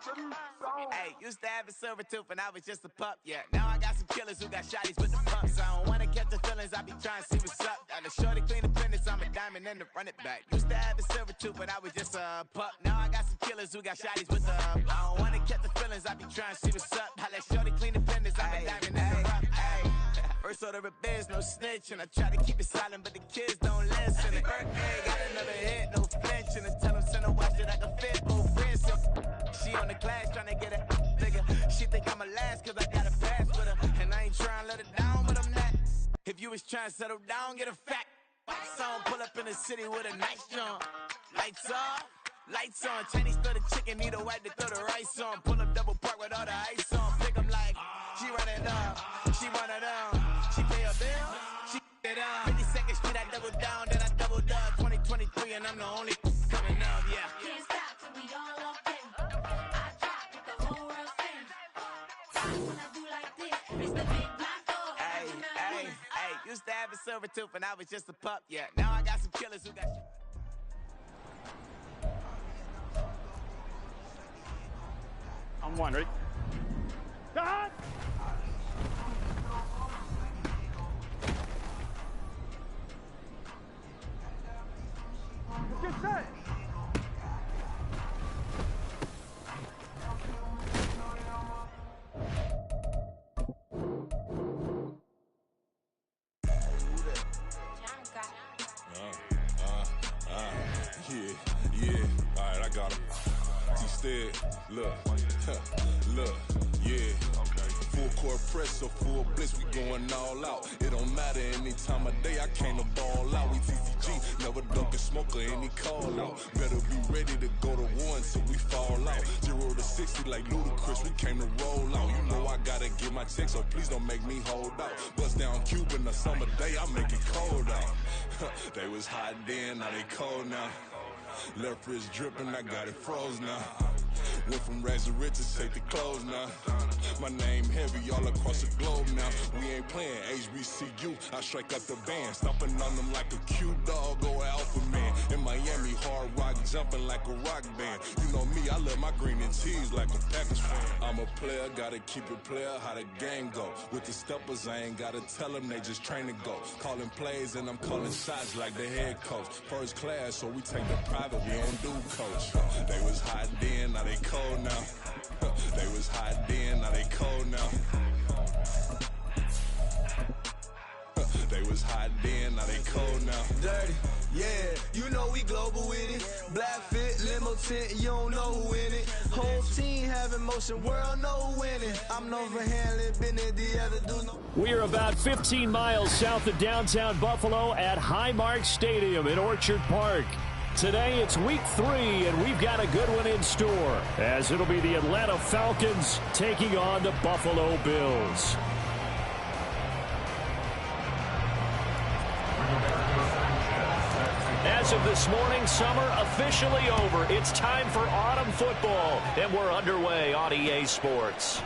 Hey, used to have a silver tooth and I was just a pup, yeah. Now I got some killers who got shotties with the pumps. I don't wanna catch the feelings, I be trying to see what's up. Got a shorty clean the fitness, I'm a diamond and to run it back. Used to have a silver tooth, but I was just a pup. Now I got some killers who got shotties with the I don't wanna catch the feelings, I be trying to see what's up. I let shorty clean the fitness, I'm a diamond and to run it. First order of biz, no snitch, and I try to keep it silent, but the kids don't listen. And birthday, got another hit, no flinch, and I tell them send a watch that I can fit, old friends. She on the glass trying to get it bigger. She think I'm a last cause I got a pass with her. And I ain't trying to let it down, but I'm not. If you was trying to settle down, get a fat song. Pull up in the city with a nice jump. Lights off, lights on. Chinese throw the chicken, need a wipe to throw the rice on. Pull up double park with all the ice on. Pick 'em like, she run it up, she run it up. She pay a bill, she it up. 52nd Street, I double down, then I doubled up. 2023 and I'm the only coming up, yeah. Can't stop till we all up in. I drop with the whole world sing. When I do like this, it's the big black door. Hey, used to have a silver tooth and I was just a pup, yeah. Now I got some killers who got I'm one, ready? Done! Get set! Yeah, alright, I got him. Instead, look, yeah. Full court press, so full blitz, we going all out. It don't matter any time of day, I came to ball out. We TCG, never dunk a smoker, any call out. Better be ready to go to war until we fall out. 0 to 60 like Ludacris, we came to roll out. You know I gotta get my check, so please don't make me hold out. Bust down Cuban a summer day, I make it cold out. They was hot then, now they cold now. Left wrist dripping, I got it froze now. Went from rags to riches, take the clothes now. My name heavy all across the globe now. We ain't playing HBCU, I strike up the band. Stomping on them like a cute dog or alpha man. In Miami, hard rock jumping like a rock band. You know me, I love my green and cheese like a Packers fan. I'm a player, gotta keep it player, how the game go. With the steppers, I ain't gotta tell them, they just train to go. Calling plays and I'm calling shots like the head coach. First class, so we take the private, we don't do coach. They was hot then, now they cold now. They was hot then, now they cold now. They was hot then, now they cold now. Dirty, yeah, you know we global with it. Black fit, limo tint, you don't know who in it. Whole team having motion, world know who winning. I'm known for handling business, the other do no. We are about 15 miles south of downtown Buffalo at Highmark Stadium in Orchard Park. Today it's week 3, and we've got a good one in store, as it'll be the Atlanta Falcons taking on the Buffalo Bills. As of this morning, summer officially over. It's time for autumn football, and we're underway on EA Sports.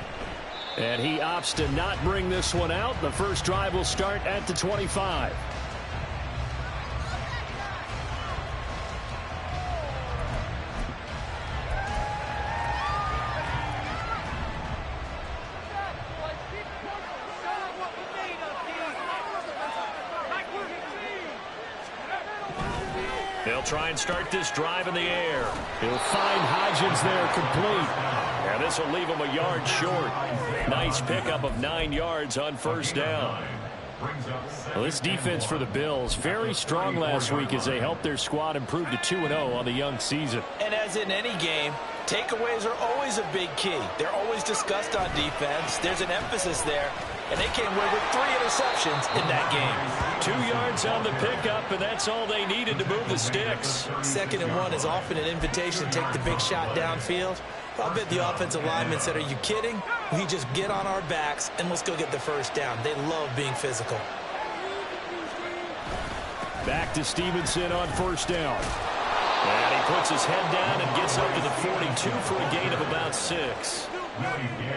And he opts to not bring this one out. The first drive will start at the 25. They'll try and start this drive in the air. He'll find Hodgins there complete. And this will leave him a yard short. Nice pickup of 9 yards on first down. Well, this defense for the Bills, very strong last week as they helped their squad improve to 2-0 on the young season. And as in any game, takeaways are always a big key. They're always discussed on defense. There's an emphasis there. And they came away with 3 interceptions in that game. 2 yards on the pickup, and that's all they needed to move the sticks. 2nd and 1 is often an invitation to take the big shot downfield. I bet the offensive linemen said, are you kidding? We just get on our backs and let's go get the first down. They love being physical. Back to Stevenson on first down. And he puts his head down and gets up to the 42 for a gain of about 6.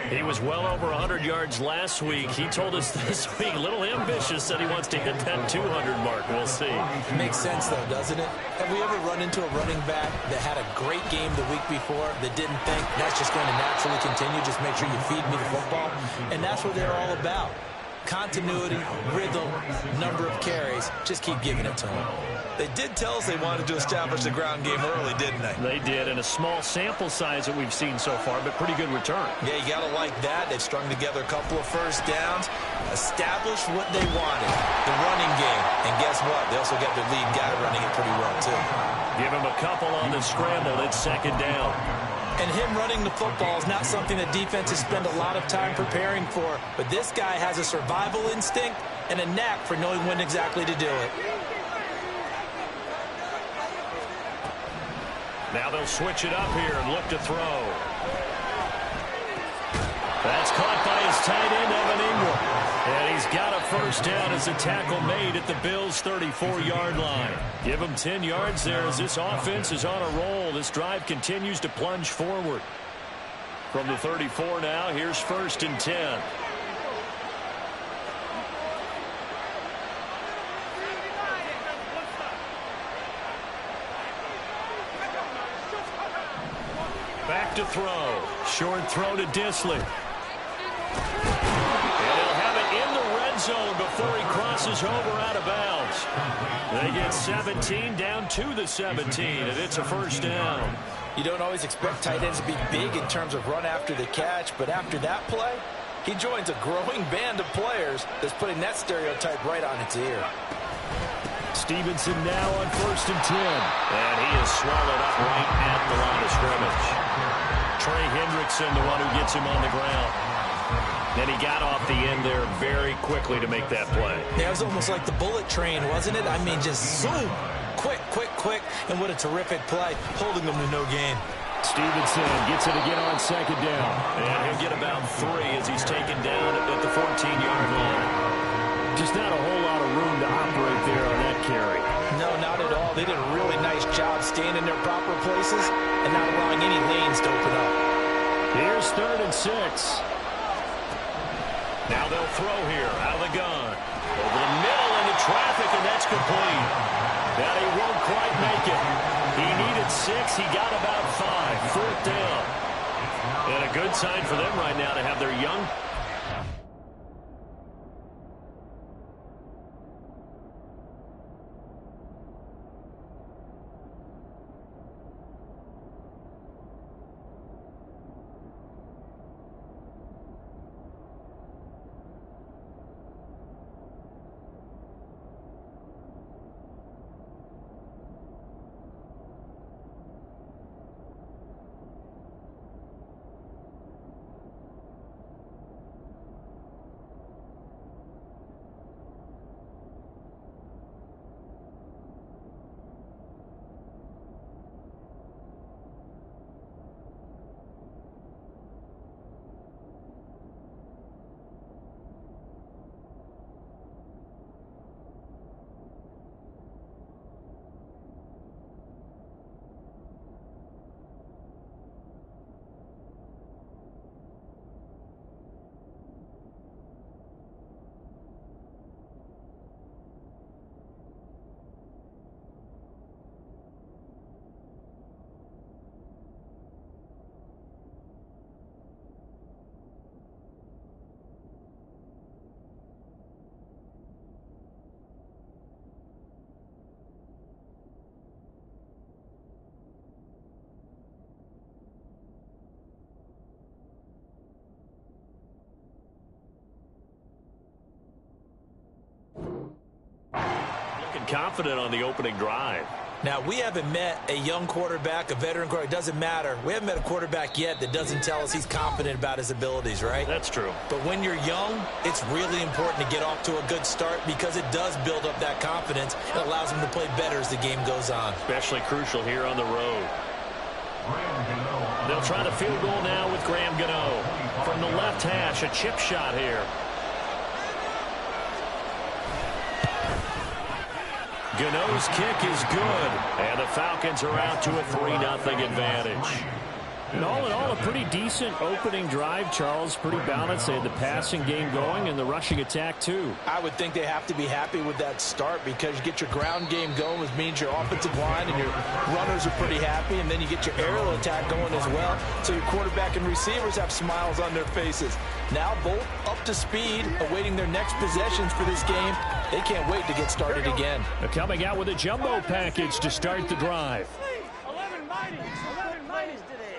He was well over 100 yards last week. He told us this week, a little ambitious, said he wants to hit that 200 mark. We'll see. Makes sense, though, doesn't it? Have we ever run into a running back that had a great game the week before that didn't think that's just going to naturally continue, just make sure you feed me the football? And that's what they're all about. Continuity, rhythm, number of carries. Just keep giving it to them. They did tell us they wanted to establish the ground game early, didn't they? They did, and a small sample size that we've seen so far, but pretty good return. Yeah, you got to like that. They've strung together a couple of first downs, established what they wanted, the running game. And guess what? They also got their lead guy running it pretty well, too. Give him a couple on the scramble. It's second down. And him running the football is not something that defenses spend a lot of time preparing for. But this guy has a survival instinct and a knack for knowing when exactly to do it. Now they'll switch it up here and look to throw. That's caught by his tight end, Evan Ingram. And he's got a first down as a tackle made at the Bills' 34-yard line. Give him 10 yards there as this offense is on a roll. This drive continues to plunge forward. From the 34 now, here's 1st and 10. Back to throw. Short throw to Disley. And he'll have it in the red zone before he crosses over out of bounds. They get 17 down to the 17, and it's a first down. You don't always expect tight ends to be big in terms of run after the catch, but after that play, he joins a growing band of players that's putting that stereotype right on its ear. Stevenson now on 1st and 10. And he is swallowed up right at the line of scrimmage. Trey Hendrickson, the one who gets him on the ground. And he got off the end there very quickly to make that play. Yeah, it was almost like the bullet train, wasn't it? I mean, just zoom. Quick, quick, quick. And what a terrific play, holding them to no gain. Stevenson gets it again on 2nd down. And he'll get about 3 as he's taken down at the 14-yard line. Just not a whole lot of room to operate there on that carry. No, not at all. They did a really nice job staying in their proper places and not allowing any lanes to open up. Here's 3rd and 6. Now they'll throw here out of the gun. Over the middle into traffic, and that's complete. Now he won't quite make it. He needed 6. He got about 5. 4th down. And a good sign for them right now to have their young... confident on the opening drive. Now, we haven't met a young quarterback, a veteran quarterback. It doesn't matter. We haven't met a quarterback yet that doesn't tell us he's confident about his abilities, right? That's true. But when you're young, it's really important to get off to a good start because it does build up that confidence and allows him to play better as the game goes on. Especially crucial here on the road. They'll try the field goal now with Graham Gano. From the left hash, a chip shot here. Gano's kick is good, and the Falcons are out to a 3-0 advantage. And all in all, a pretty decent opening drive, Charles. Pretty balanced. They had the passing game going and the rushing attack, too. I would think they have to be happy with that start because you get your ground game going, which means your offensive line and your runners are pretty happy, and then you get your aerial attack going as well. So your quarterback and receivers have smiles on their faces. Now both up to speed, awaiting their next possessions for this game. They can't wait to get started again. They're coming out with a jumbo package to start the drive. 11 mighties today.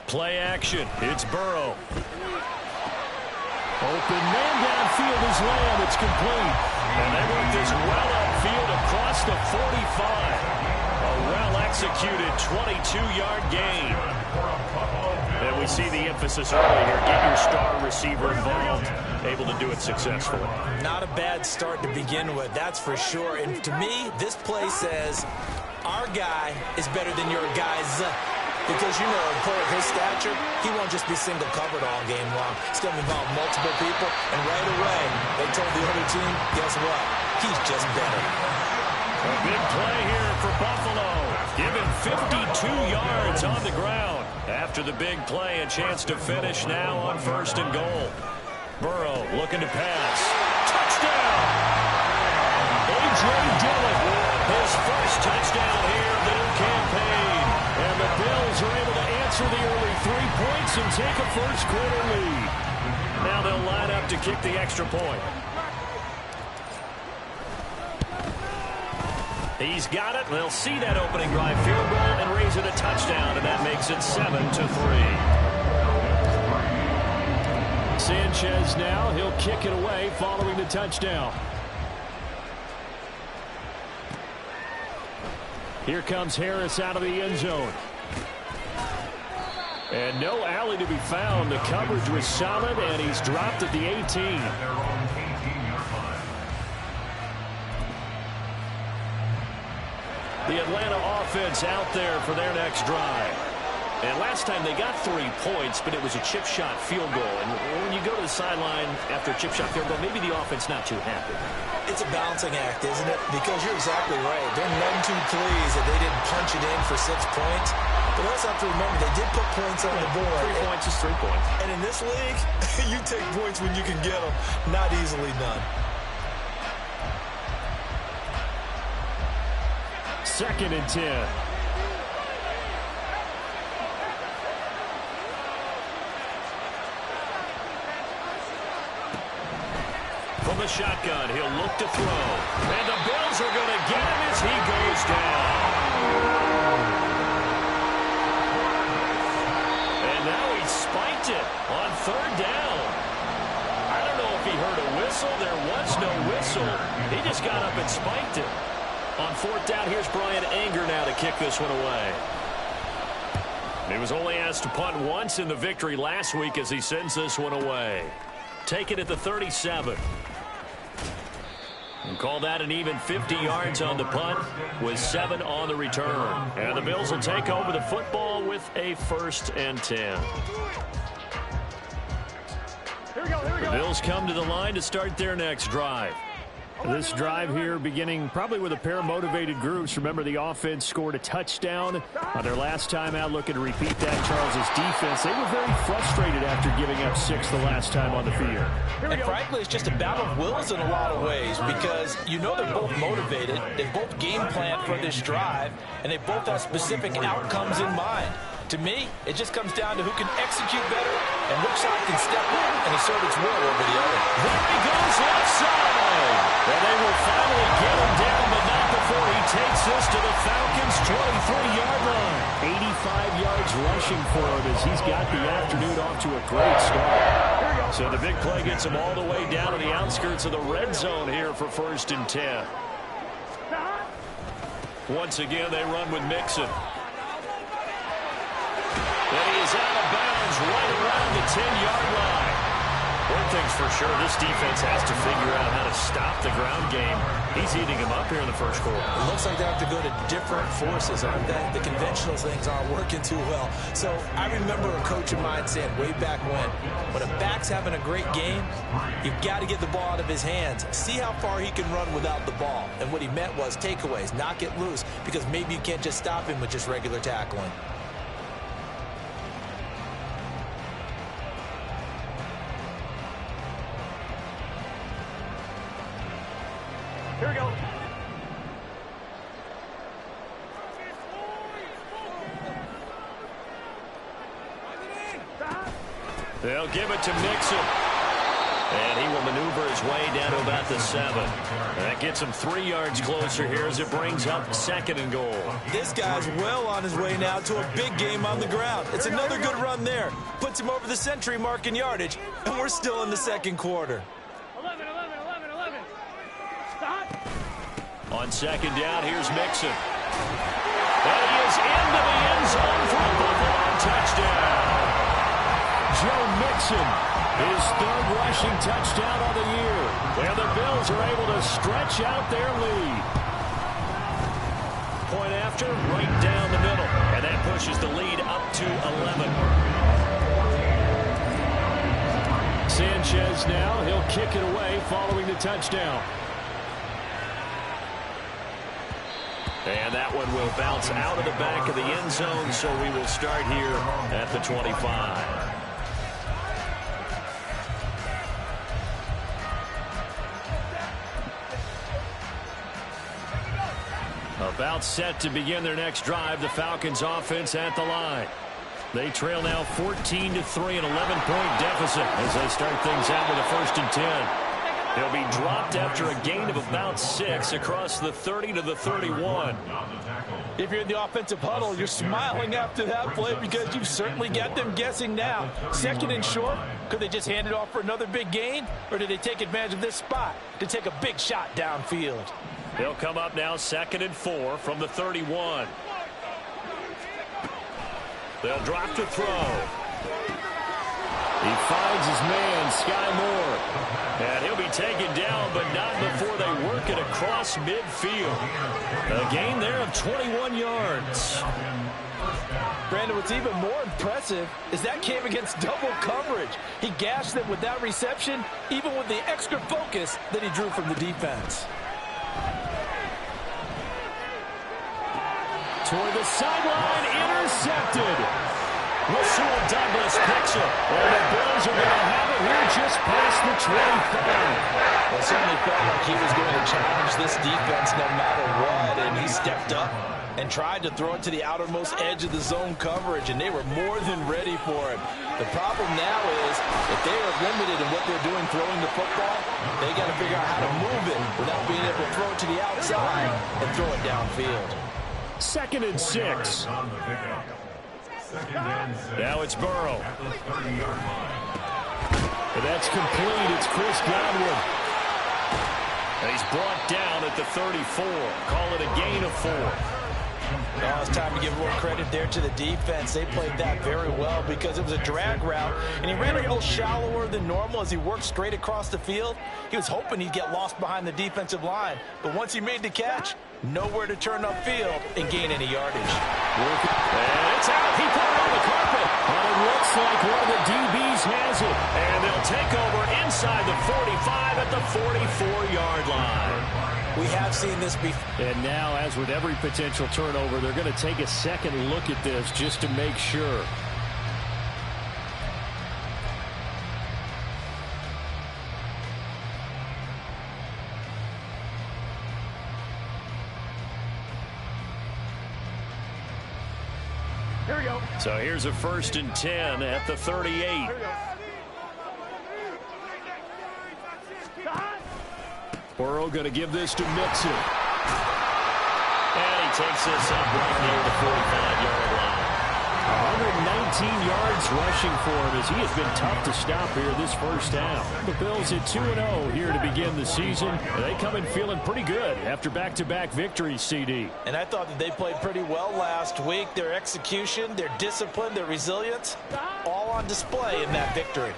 Play action. It's Burrow. Open man downfield is Lamb. It's complete. And they work this well upfield across the 45. A well-executed 22-yard gain. And we see the emphasis early here. Get your star receiver involved. Able to do it successfully. Not a bad start to begin with, that's for sure. And to me, this play says our guy is better than your guys. Because, you know, for his stature, he won't just be single covered all game long. He's going to involve multiple people. And right away, they told the other team, guess what? He's just better. A big play here for Buffalo. Given 52 yards on the ground. After the big play, a chance to finish now on 1st and goal. Burrow looking to pass. Touchdown! A.J. Dillon, his first touchdown here of the new campaign. And the Bills are able to answer the early 3 points and take a first-quarter lead. Now they'll line up to kick the extra point. He's got it. They'll see that opening drive field goal and raise it a touchdown, and that makes it 7-3. Sanchez now, he'll kick it away following the touchdown. Here comes Harris out of the end zone. And no alley to be found. The coverage was solid, and he's dropped at the 18. The Atlanta offense out there for their next drive. And last time they got 3 points, but it was a chip shot field goal. And when you go to the sideline after a chip shot field goal, maybe the offense not too happy. It's a balancing act, isn't it? Because you're exactly right. They're none too pleased that they didn't punch it in for 6 points. But let's have to remember, they did put points on the board. 3 points is 3 points. And in this league, you take points when you can get them. Not easily done. 2nd and 10. From the shotgun, he'll look to throw. And the Bills are going to get him as he goes down. And now he spiked it on 3rd down. I don't know if he heard a whistle. There was no whistle. He just got up and spiked it. On 4th down, here's Brian Anger now to kick this one away. He was only asked to punt once in the victory last week as he sends this one away. Take it at the 37. And call that an even 50 yards on the punt with 7 on the return. And the Bills will take over the football with a 1st and 10. The Bills come to the line to start their next drive. This drive here beginning probably with a pair of motivated groups. Remember, the offense scored a touchdown on their last time out. Looking to repeat that. Charles's defense, they were very frustrated after giving up 6 the last time on the field. And frankly, it's just a battle of wills in a lot of ways because you know they're both motivated. They both game planned for this drive, and they both have specific outcomes in mind. To me, it just comes down to who can execute better and which side can step up and assert its will over the other. There he goes left side. And they will finally get him down, but not before he takes this to the Falcons' 23-yard line. 85 yards rushing for him as he's got the afternoon off to a great start. So the big play gets him all the way down to the outskirts of the red zone here for 1st and 10. Once again, they run with Mixon. And he is out of bounds right around the 10-yard line. One thing's for sure, this defense has to figure out how to stop the ground game. He's eating him up here in the first quarter. It looks like they have to go to different forces, aren't they? The conventional things aren't working too well. So I remember a coach of mine saying way back when a back's having a great game, you've got to get the ball out of his hands. See how far he can run without the ball. And what he meant was takeaways, knock it loose, because maybe you can't just stop him with just regular tackling. Here we go. They'll give it to Mixon. And he will maneuver his way down to about the 7. That gets him 3 yards closer here as it brings up 2nd and goal. This guy's well on his way now to a big game on the ground. It's another good run there. Puts him over the century mark in yardage, and we're still in the 2nd quarter. 11. Stop. On 2nd down, here's Mixon. And he is into the end zone for a Buffalo touchdown. Joe Mixon, his 3rd rushing touchdown of the year. And the Bills are able to stretch out their lead. Point after, right down the middle. And that pushes the lead up to 11. Sanchez now, he'll kick it away following the touchdown. And that one will bounce out of the back of the end zone, so we will start here at the 25. About set to begin their next drive, the Falcons offense at the line. They trail now 14-3, an 11-point deficit as they start things out with a 1st and 10. He'll be dropped after a gain of about 6 across the 30 to the 31. If you're in the offensive huddle, you're smiling after that play because you certainly got them guessing now. 2nd and short, could they just hand it off for another big gain? Or did they take advantage of this spot to take a big shot downfield? They'll come up now 2nd and 4 from the 31. They'll drop to throw. He finds his man, Sky Moore. And he'll be taken down, but not before they work it across midfield. A gain there of 21 yards. Brandon, what's even more impressive is that came against double coverage. He gashed them with that reception, even with the extra focus that he drew from the defense. Toward the sideline, intercepted. Rasul Douglas picks it. And the Bills are going to have it here just past the 25. Well, it certainly felt like he was going to challenge this defense no matter what, and he stepped up and tried to throw it to the outermost edge of the zone coverage, and they were more than ready for it. The problem now is if they are limited in what they're doing throwing the football, they got to figure out how to move it without being able to throw it to the outside and throw it downfield. 2nd and 6. Now it's Burrow. And that's complete. It's Chris Godwin. And he's brought down at the 34. Call it a gain of 4. Now it's time to give a little credit there to the defense. They played that very well because it was a drag route, and he ran a little shallower than normal as he worked straight across the field. He was hoping he'd get lost behind the defensive line, but once he made the catch, nowhere to turn upfield and gain any yardage. And it's out. He put it on the carpet. And it looks like one of the DBs has it. And they'll take over inside the 45 at the 44-yard line. We have seen this before. And now, as with every potential turnover, they're going to take a second look at this just to make sure. Here we go. So here's a 1st and 10 at the 38. Here we go. Burrow going to give this to Mixon. And he takes this up right near the 45-yard line. 119 yards rushing for him as he has been tough to stop here this first half. The Bills at 2-0 here to begin the season. They come in feeling pretty good after back-to-back victories, CD. And I thought that they played pretty well last week. Their execution, their discipline, their resilience, all on display in that victory.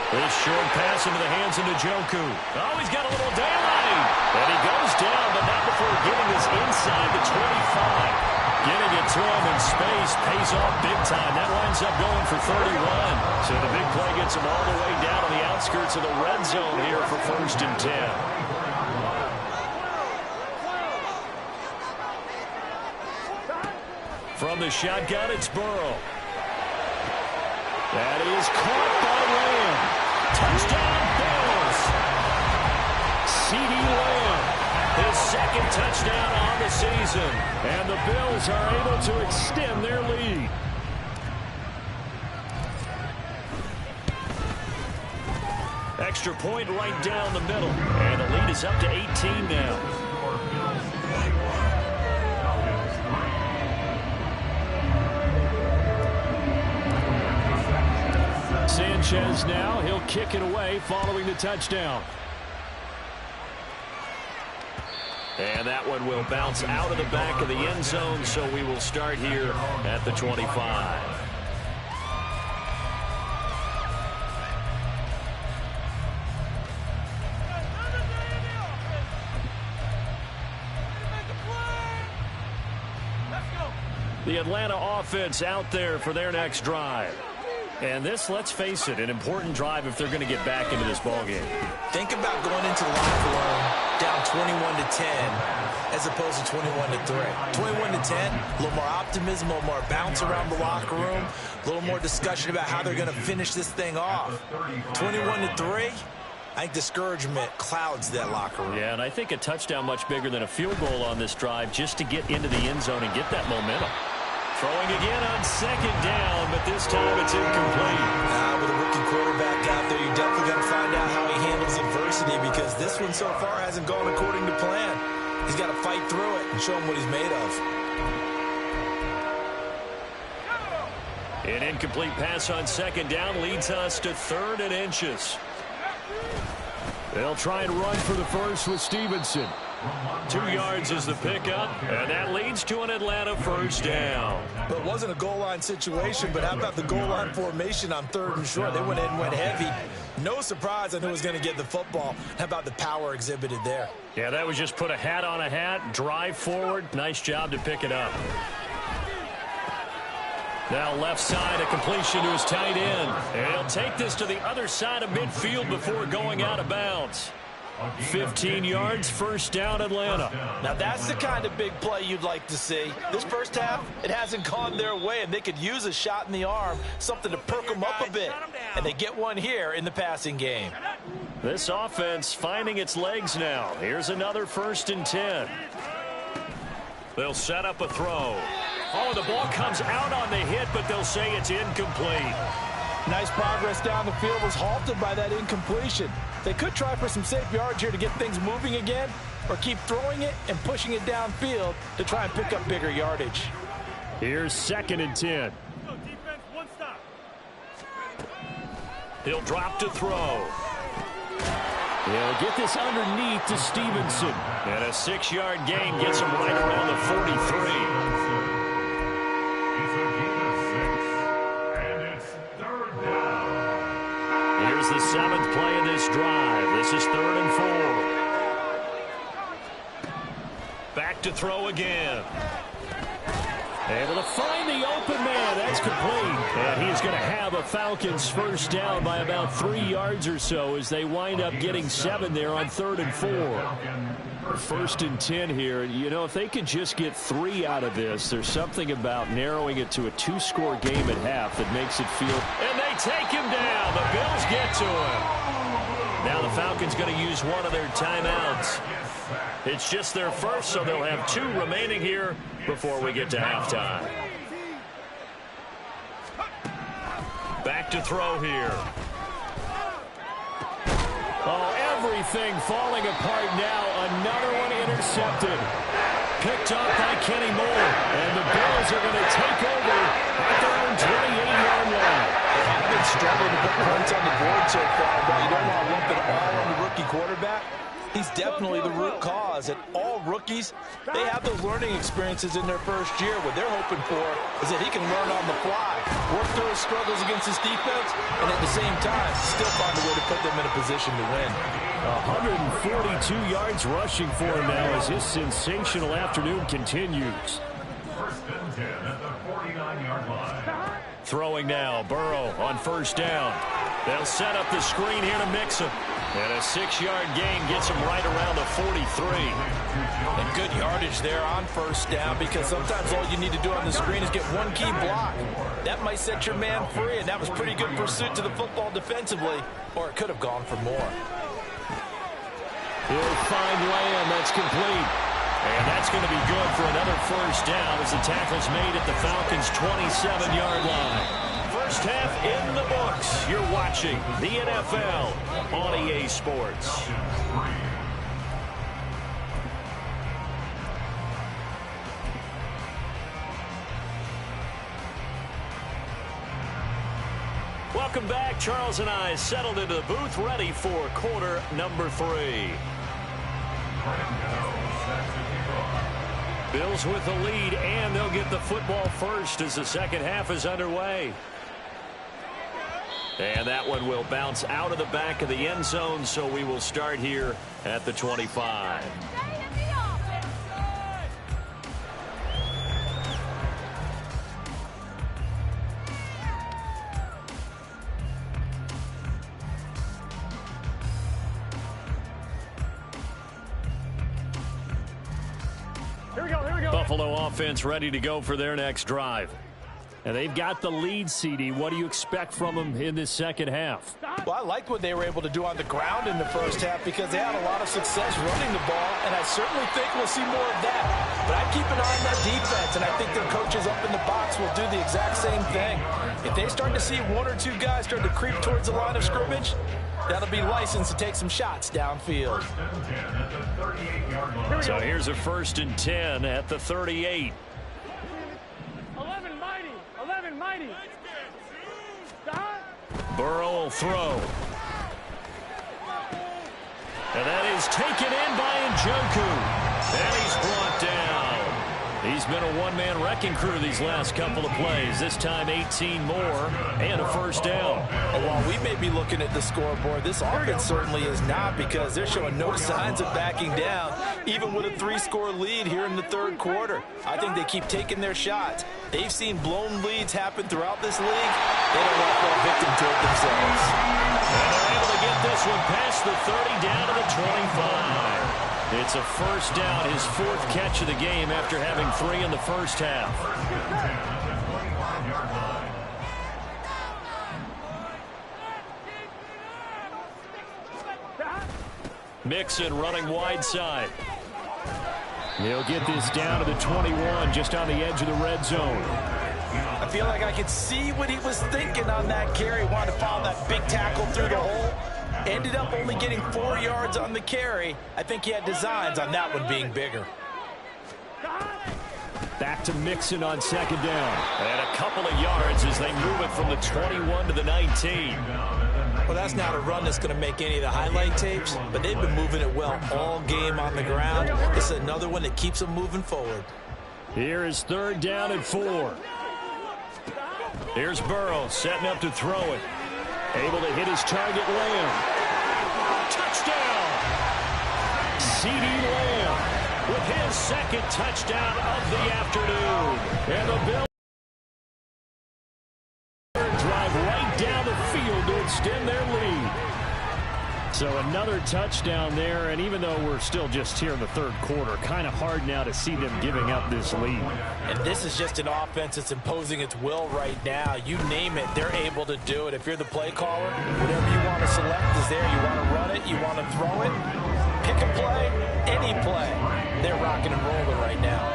This short pass into the hands of Njoku. Oh, he's got a little daylight. And he goes down, but not before getting this inside the 25. Getting it to him in space pays off big time. That winds up going for 31. So the big play gets him all the way down to the outskirts of the red zone here for 1st and 10. From the shotgun, it's Burrow. That is caught by Lamb. Touchdown, Bills. second touchdown on the season. And the Bills are able to extend their lead. Extra point right down the middle. And the lead is up to 18 now. Sanchez now. He'll kick it away following the touchdown. And that one will bounce out of the back of the end zone, so we will start here at the 25. The Atlanta offense out there for their next drive. And this, let's face it, an important drive if they're going to get back into this ballgame. Think about going into the locker room down 21-10 as opposed to 21-3. 21-10, a little more optimism, a little more bounce around the locker room, a little more discussion about how they're going to finish this thing off. 21-3, I think discouragement clouds that locker room. Yeah, and I think a touchdown much bigger than a field goal on this drive just to get into the end zone and get that momentum. Throwing again on second down, but this time it's incomplete. With a rookie quarterback out there, you're definitely going to find out how he handles adversity because this one so far hasn't gone according to plan. He's got to fight through it and show him what he's made of. An incomplete pass on second down leads us to 3rd and inches. They'll try and run for the first with Stevenson. 2 yards is the pickup, and that leads to an Atlanta first down. But it wasn't a goal line situation, but how about the goal line formation on 3rd and short? They went in and went heavy. No surprise I knew he was going to get the football. How about the power exhibited there? Yeah, that was just put a hat on a hat, drive forward. Nice job to pick it up. Now left side, a completion to his tight end. And he'll take this to the other side of midfield before going out of bounds. 15 yards, first down, Atlanta. Now that's the kind of big play you'd like to see. This first half, it hasn't gone their way, and they could use a shot in the arm, something to perk them up a bit. And they get one here in the passing game. This offense finding its legs now. Here's another 1st and 10. They'll set up a throw. Oh, the ball comes out on the hit, but they'll say it's incomplete. Nice progress down the field was halted by that incompletion. They could try for some safe yards here to get things moving again, or keep throwing it and pushing it downfield to try and pick up bigger yardage. Here's 2nd and 10. He'll drop to throw. He'll get this underneath to Stevenson. And a 6-yard gain gets him right around the 43. Here's the 7th play of this drive. This is 3rd and 4. Back to throw again. Able to find the open man. That's complete. And he's going to have a Falcons first down by about 3 yards or so as they wind up getting 7 there on 3rd and 4. 1st and 10 here. You know, if they could just get 3 out of this, there's something about narrowing it to a 2-score game at half that makes it feel. And they take him down. The Bills get to him. Now the Falcons going to use one of their timeouts. It's just their first, so they'll have 2 remaining here before we get to halftime. Back to throw here. Oh, everything falling apart now. Another one intercepted. Picked up by Kenny Moore. And the Bills are going to take over at their own 28-yard line. They have been struggling to put points on the board so far, but you don't want to lump it all on the rookie quarterback. He's definitely the root cause. And all rookies, they have those learning experiences in their first year. What they're hoping for is that he can learn on the fly, work through his struggles against his defense, and at the same time, still find a way to put them in a position to win. 142 yards rushing for him now as his sensational afternoon continues. 1st and 10 at the 49-yard line. Throwing now, Burrow on first down. They'll set up the screen here to mix him. And a 6-yard gain gets him right around the 43. And good yardage there on first down because sometimes all you need to do on the screen is get one key block. That might set your man free, and that was pretty good pursuit to the football defensively, or it could have gone for more. He'll find Lamb. That's complete. And that's going to be good for another first down as the tackle's made at the Falcons' 27-yard line. First half in the books. You're watching the NFL on EA Sports. Welcome back. Charles and I settled into the booth, ready for quarter number 3. Bills with the lead, and they'll get the football first as the second half is underway. And that one will bounce out of the back of the end zone, so we will start here at the 25. Buffalo offense ready to go for their next drive. And they've got the lead, CD. What do you expect from them in this second half? Well, I like what they were able to do on the ground in the first half because they had a lot of success running the ball, and I certainly think we'll see more of that. But I keep an eye on that defense, and I think their coaches up in the box will do the exact same thing. If they start to see 1 or 2 guys start to creep towards the line of scrimmage, that'll be licensed to take some shots downfield. So here's a 1st and 10 at the 38. 11 mighty. Burrow will throw. And that is taken in by Njoku. And he's brought down. He's been a one-man wrecking crew these last couple of plays. This time 18 more and a first down. And while we may be looking at the scoreboard, this offense certainly is not, because they're showing no signs of backing down, even with a 3-score lead here in the third quarter. I think they keep taking their shots. They've seen blown leads happen throughout this league. They don't want to fall victim to it themselves. And they're able to get this one past the 30 down to the 25. It's a first down, his 4th catch of the game after having 3 in the first half. Mixon running wide side. He'll get this down to the 21, just on the edge of the red zone. I feel like I could see what he was thinking on that carry. Wanted to follow that big tackle through the hole. Ended up only getting 4 yards on the carry. I think he had designs on that one being bigger. Back to Mixon on 2nd down. And a couple of yards as they move it from the 21 to the 19. Well, that's not a run that's going to make any of the highlight tapes, but they've been moving it well all game on the ground. This is another one that keeps them moving forward. Here is 3rd down and 4. Here's Burrow setting up to throw it. Able to hit his target, Lamb. Touchdown! CeeDee Lamb with his 2nd touchdown of the afternoon. And the Bills drive right down the field to extend their lead. So another touchdown there, and even though we're still just here in the third quarter, kind of hard now to see them giving up this lead. And this is just an offense that's imposing its will right now. You name it, they're able to do it. If you're the play caller, whatever you want to select is there. You want to run it, you want to throw it, pick a play, any play. They're rocking and rolling right now.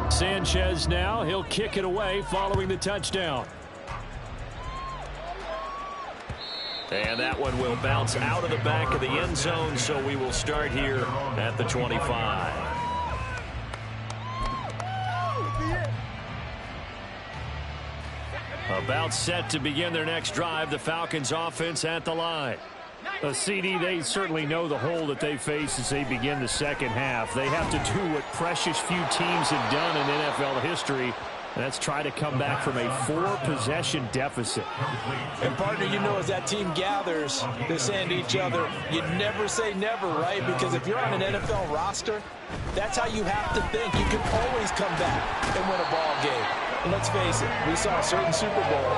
Sanchez now, he'll kick it away following the touchdown. And that one will bounce out of the back of the end zone, so we will start here at the 25. About set to begin their next drive, the Falcons offense at the line. CD, they certainly know the hole that they face as they begin the second half. They have to do what precious few teams have done in NFL history, and that's try to come back from a 4-possession deficit. And partner, you know, as that team gathers, they're saying to each other, you never say never, right? Because if you're on an NFL roster, that's how you have to think. You can always come back and win a ball game. And let's face it, we saw a certain Super Bowl,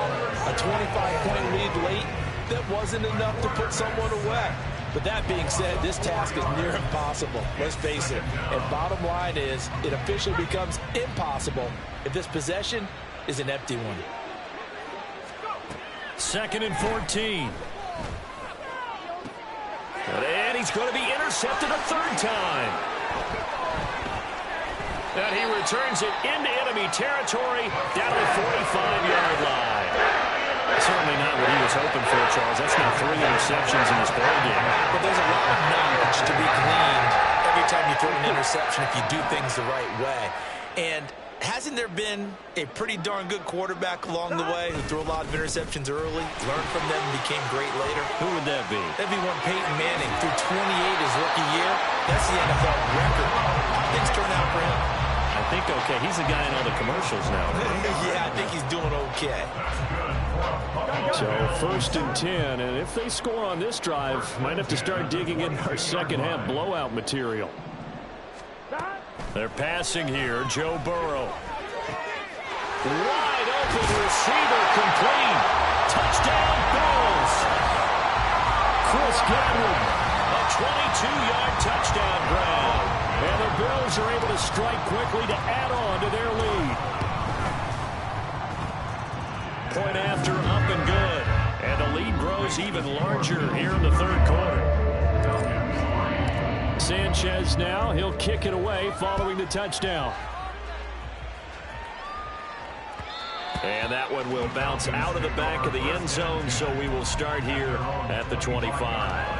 a 25-point lead late, that wasn't enough to put someone away. But that being said, this task is near impossible. Let's face it. And bottom line is, it officially becomes impossible if this possession is an empty one. 2nd and 14. And he's going to be intercepted a third time. And he returns it into enemy territory down to the 45-yard line. Certainly not what he was hoping for, Charles. That's now 3 interceptions in this ball game. But there's a lot of knowledge to be gleaned every time you throw an interception if you do things the right way. And hasn't there been a pretty darn good quarterback along the way who threw a lot of interceptions early, learned from them, and became great later? Who would that be? That'd be one Peyton Manning. Threw 28 his rookie year. That's the NFL record. How things turn out for him? I think okay. He's the guy in all the commercials now. Yeah, I think he's doing okay. So 1st and 10, and if they score on this drive, might have to start digging in our second half blowout material. They're passing here. Joe Burrow. Wide open receiver, complete. Touchdown, Bills. Chris Godwin, a 22-yard touchdown grab. And the Bills are able to strike quickly to add on to their lead. Point after, up and good. And the lead grows even larger here in the third quarter. Sanchez now, he'll kick it away following the touchdown. And that one will bounce out of the back of the end zone, so we will start here at the 25.